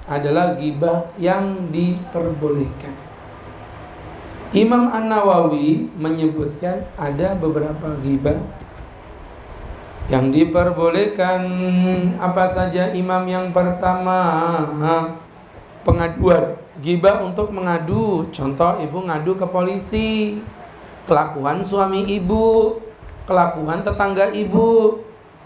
adalah ghibah yang diperbolehkan. Imam An-Nawawi menyebutkan ada beberapa ghibah yang diperbolehkan. Apa saja Imam? Yang pertama, pengaduan. Ghibah untuk mengadu. Contoh, ibu ngadu ke polisi kelakuan suami ibu, kelakuan tetangga ibu,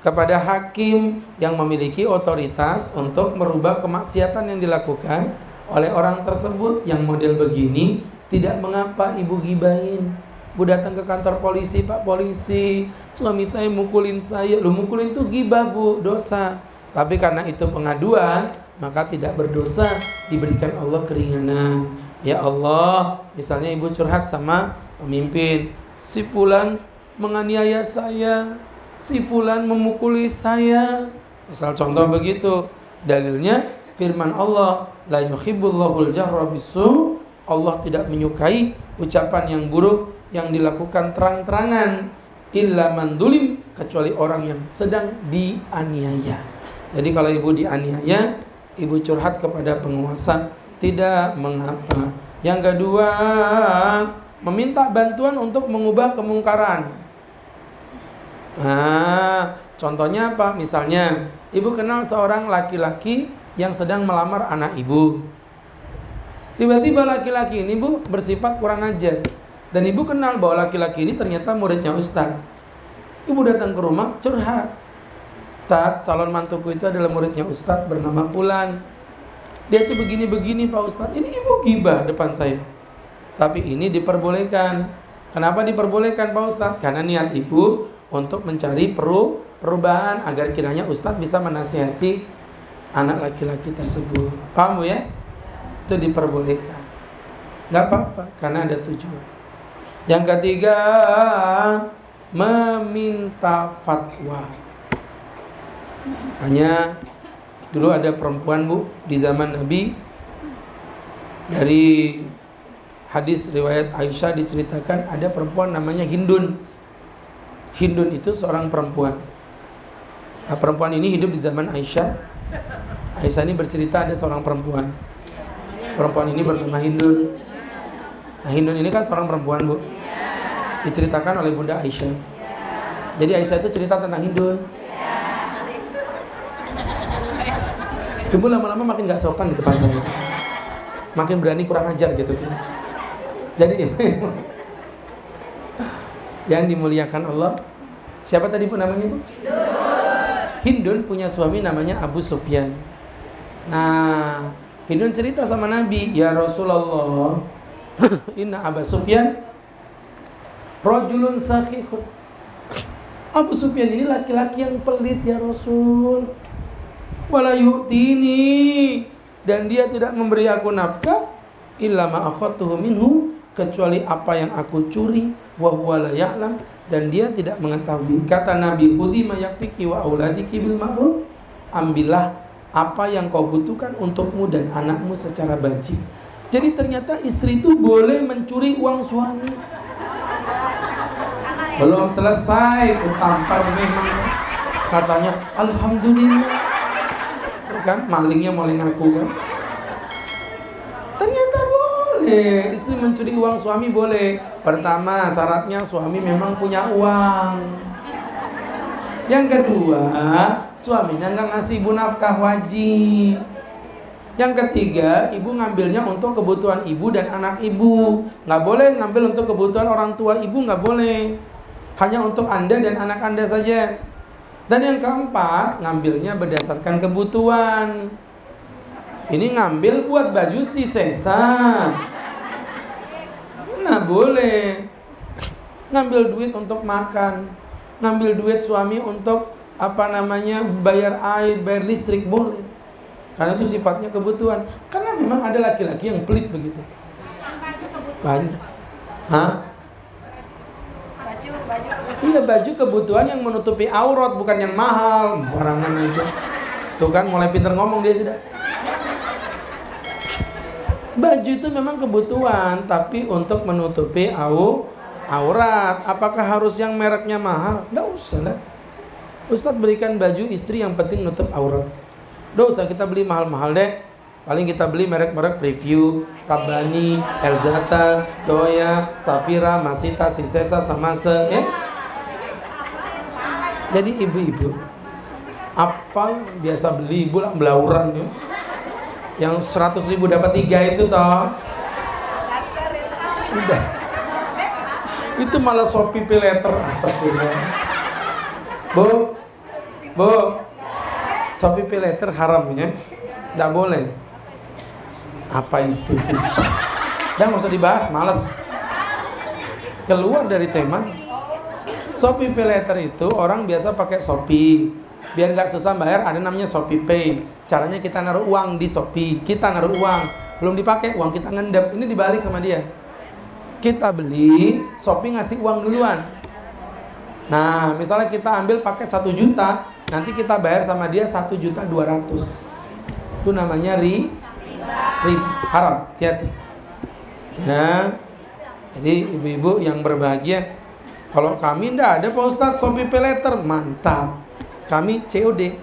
kepada hakim yang memiliki otoritas untuk merubah kemaksiatan yang dilakukan oleh orang tersebut. Yang model begini tidak mengapa ibu gibahin. Bu datang ke kantor polisi, Pak polisi, suami saya mukulin saya. Lu mukulin tuh gibah bu, dosa. Tapi karena itu pengaduan, maka tidak berdosa, diberikan Allah keringanan. Ya Allah, misalnya ibu curhat sama pemimpin, si fulan menganiaya saya, si fulan memukuli saya. Misal contoh begitu. Dalilnya firman Allah, la yuhibbullahul jahra bisu. Allah tidak menyukai ucapan yang buruk yang dilakukan terang-terangan, illa man dulim, kecuali orang yang sedang dianiaya. Jadi kalau ibu dianiaya, ibu curhat kepada penguasa, tidak mengapa. Yang kedua, meminta bantuan untuk mengubah kemungkaran. Nah, contohnya apa? Misalnya, ibu kenal seorang laki-laki yang sedang melamar anak ibu. Tiba-tiba laki-laki ini bu bersifat kurang ajar. Dan ibu kenal bahwa laki-laki ini ternyata muridnya Ustadz. Ibu datang ke rumah curhat. Ustadz, calon mantuku itu adalah muridnya Ustadz bernama Fulan. Dia tuh begini-begini Pak Ustadz. Ini ibu gibah depan saya. Tapi ini diperbolehkan. Kenapa diperbolehkan Pak Ustadz? Karena niat ibu untuk mencari perubahan agar kiranya Ustadz bisa menasihati anak laki-laki tersebut. Paham bu ya? Itu diperbolehkan. Gak apa-apa, karena ada tujuan. Yang ketiga, meminta fatwa. Hanya dulu ada perempuan bu di zaman Nabi. Dari hadis riwayat Aisyah diceritakan ada perempuan namanya Hindun. Hindun itu seorang perempuan. Nah, perempuan ini hidup di zaman Aisyah. Aisyah ini bercerita ada seorang perempuan. Perempuan ini bernama Hindun. Nah, Hindun ini kan seorang perempuan bu, diceritakan oleh Bunda Aisyah. Jadi Aisyah itu cerita tentang Hindun. Ibu lama-lama makin gak sopan di depan saya, makin berani kurang ajar gitu kan. Jadi yang dimuliakan Allah, siapa tadi pun namanya bu? Hindun punya suami namanya Abu Sufyan. Nah, Hindun cerita sama Nabi, ya Rasulullah, inna Abu Sufyan rajulun sakhihun. Abu Sufyan ini laki-laki yang pelit ya Rasul. Wala yu'tini, dan dia tidak memberi aku nafkah illa ma akhadtuhu minhu, kecuali apa yang aku curi, wa huwa la ya'lam, dan dia tidak mengetahui. Kata Nabi, khudhi ma yakfiki wa auladiki bil ma'ruf, ambillah apa yang kau butuhkan untukmu dan anakmu secara bajik. Jadi ternyata istri itu boleh mencuri uang suami. Belum selesai, tampar memang. Katanya, alhamdulillah. Kan malingnya mulai ngaku kan. Ternyata boleh istri mencuri uang suami, boleh. Pertama syaratnya suami memang punya uang. Yang kedua, suaminya nggak ngasih ibu nafkah wajib. Yang ketiga, ibu ngambilnya untuk kebutuhan ibu dan anak ibu. Nggak boleh ngambil untuk kebutuhan orang tua ibu, nggak boleh. Hanya untuk Anda dan anak Anda saja. Dan yang keempat, ngambilnya berdasarkan kebutuhan. Ini ngambil buat baju si sesa, nah boleh. Ngambil duit untuk makan, ngambil duit suami untuk bayar air, bayar listrik, boleh. Karena itu sifatnya kebutuhan. Karena memang ada laki-laki yang pelit begitu. Banyak. Hah? Iya, baju kebutuhan yang menutupi aurat, bukan yang mahal, barangan aja. Tuh kan mulai pinter ngomong dia sudah. Baju itu memang kebutuhan, tapi untuk menutupi aurat. Apakah harus yang mereknya mahal? Nggak usah lah. Ustadz berikan baju istri yang penting nutup aurat. Nggak usah kita beli mahal-mahal deh. Paling kita beli merek-merek preview, Rabbani, Elzata, Zoya, Safira, Masita, Sisesa, Samase, ya. Jadi ibu-ibu apa biasa beli ibu lah belauran ya. Yang 100.000 dapat 3 itu toh. Udah. Itu malah Shopee Pay Later. Astagfirullah. Bu, Shopee Pay Later haram ya. Nggak boleh. Apa itu susah? Dan nggak usah dibahas, malas. Keluar dari tema. Shopee Pay Later itu orang biasa pakai Shopee. Biar nggak susah bayar, ada namanya Shopee Pay. Caranya kita naruh uang di Shopee. Kita naruh uang, belum dipakai, uang kita ngendap. Ini dibalik sama dia. Kita beli, Shopee ngasih uang duluan. Nah, misalnya kita ambil paket 1 juta, nanti kita bayar sama dia 1.200.000. Itu namanya riba, haram, hati-hati. Ya, jadi ibu-ibu yang berbahagia, kalau kami ndak ada Pak Ustadz Shopee Pay Later, mantap. Kami COD.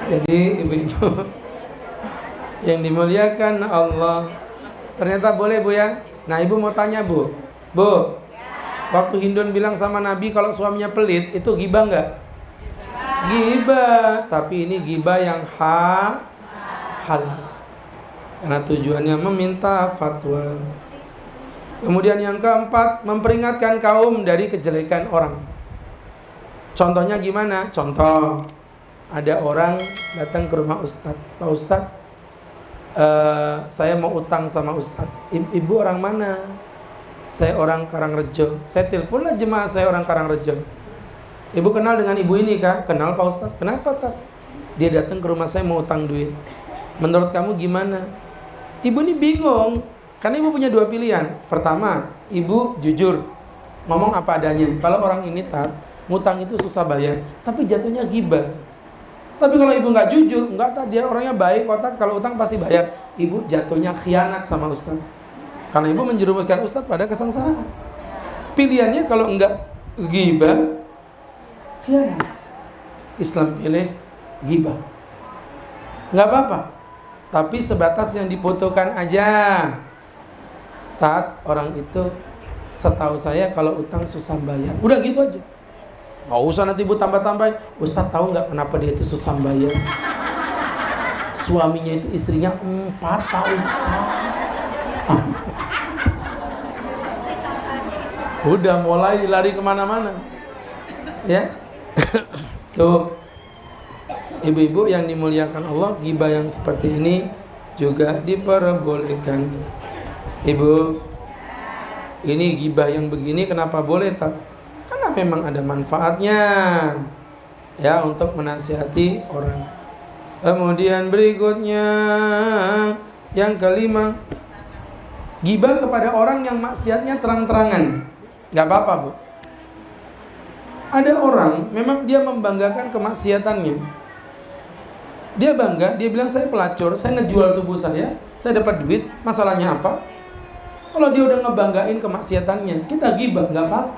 Jadi ibu-ibu yang dimuliakan Allah, ternyata boleh Bu ya. Nah ibu mau tanya Bu, waktu Hindun bilang sama Nabi kalau suaminya pelit, itu ghibah nggak? Ghibah, tapi ini ghibah yang halal. Karena tujuannya meminta fatwa. Kemudian yang keempat, memperingatkan kaum dari kejelekan orang. Contohnya gimana? Contoh, ada orang datang ke rumah Ustadz. Pak Ustadz, saya mau utang sama Ustadz. Ibu orang mana? Saya orang Karangrejo. Saya teleponlah jemaah saya orang Karangrejo. Ibu kenal dengan ibu ini kak? Kenal Pak Ustadz. Kenapa tak? Dia datang ke rumah saya mau utang duit. Menurut kamu gimana? Ibu ini bingung. Karena ibu punya 2 pilihan. Pertama, ibu jujur, ngomong apa adanya. Kalau orang ini ngutang itu susah bayar, tapi jatuhnya ghibah. Tapi kalau ibu nggak jujur, dia orangnya baik, kalau utang pasti bayar. Ibu jatuhnya khianat sama Ustaz. Karena ibu menjerumuskan Ustaz pada kesengsaraan. Pilihannya kalau nggak ghibah, khianat. Islam pilih ghibah. Nggak apa-apa, tapi sebatas yang dibutuhkan aja. Orang itu setahu saya kalau utang susah bayar. Udah gitu aja. Nggak usah nanti ibu tambah-tambahin. Ustaz tahu nggak kenapa dia itu susah bayar? Suaminya itu istrinya 4 Pak Ustaz. Udah mulai lari kemana-mana. Ya. Tuh. Ibu-ibu yang dimuliakan Allah, ghibah yang seperti ini juga diperbolehkan. Ibu, ini ghibah yang begini kenapa boleh tak? Karena memang ada manfaatnya ya untuk menasihati orang. Kemudian berikutnya yang kelima, ghibah kepada orang yang maksiatnya terang-terangan. Gak apa-apa Bu. Ada orang memang dia membanggakan kemaksiatannya. Dia bangga, dia bilang saya pelacur, saya ngejual tubuh saya dapat duit, masalahnya apa? Kalau dia udah ngebanggain kemaksiatannya, kita ghibah, nggak apa-apa.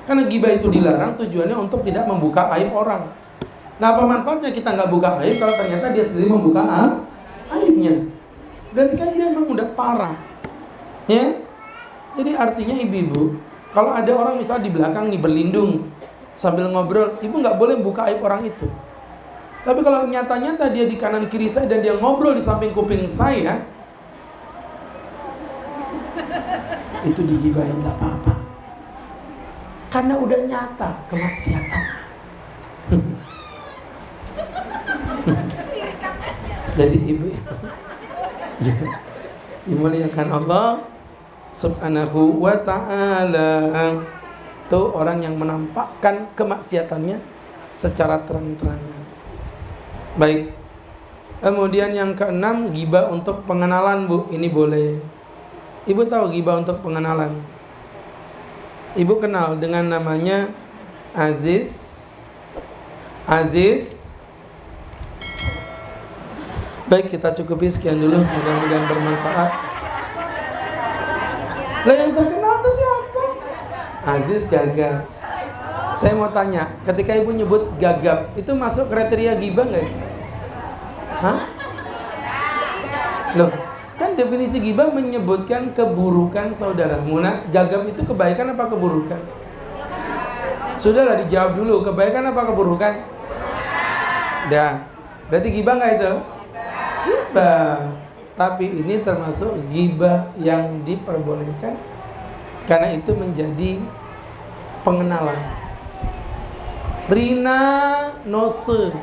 Karena ghibah itu dilarang, tujuannya untuk tidak membuka aib orang. Nah, apa manfaatnya kita nggak buka aib kalau ternyata dia sendiri membuka aibnya? Berarti kan dia memang udah parah. Ya? Jadi artinya ibu-ibu, kalau ada orang misalnya di belakang nih berlindung sambil ngobrol, ibu nggak boleh buka aib orang itu. Tapi kalau nyata-nyata dia di kanan kiri saya dan dia ngobrol di samping kuping saya, itu digibahin gak apa-apa. Karena udah nyata kemaksiatan. Jadi ibu dimuliakan Allah Subhanahu wa ta'ala. Itu orang yang menampakkan kemaksiatannya secara terang-terangan. Baik. Kemudian yang keenam, ghibah untuk pengenalan Bu. Ini boleh. Ibu tahu ghibah untuk pengenalan. Ibu kenal dengan namanya Aziz. Baik, kita cukupi sekian dulu. Mudah-mudahan bermanfaat. Lah yang terkenal itu siapa? Aziz Gagap. Saya mau tanya, ketika ibu nyebut gagap, itu masuk kriteria ghibah nggak ya? Hah? Loh, kan definisi ghibah menyebutkan keburukan saudaramu. Nah, gagap itu kebaikan apa keburukan? Sudahlah, dijawab dulu, kebaikan apa keburukan? Dah, berarti ghibah nggak itu? Ghibah. Tapi ini termasuk ghibah yang diperbolehkan karena itu menjadi pengenalan. Rina nose.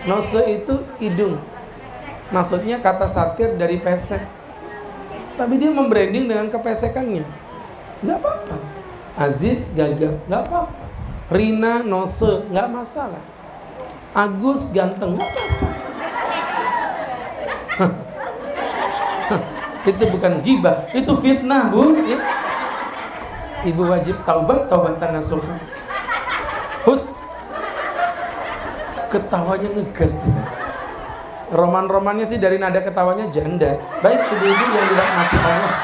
Nose itu hidung. Maksudnya kata satir dari pesek. Tapi dia membranding dengan kepesekannya. Nggak apa-apa. Aziz gagap, nggak apa-apa. Rina nose, nggak masalah. Agus ganteng, nggak apa-apa. Itu bukan ghibah, itu fitnah, Bu. Ya. Ibu wajib taubat, taubatan nasuha. Hus, ketawanya ngegas. Roman-romannya sih dari nada ketawanya janda. Baik ibu-ibu yang dirahmati Allah.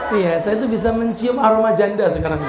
Iya, saya tuh bisa mencium aroma janda sekarang.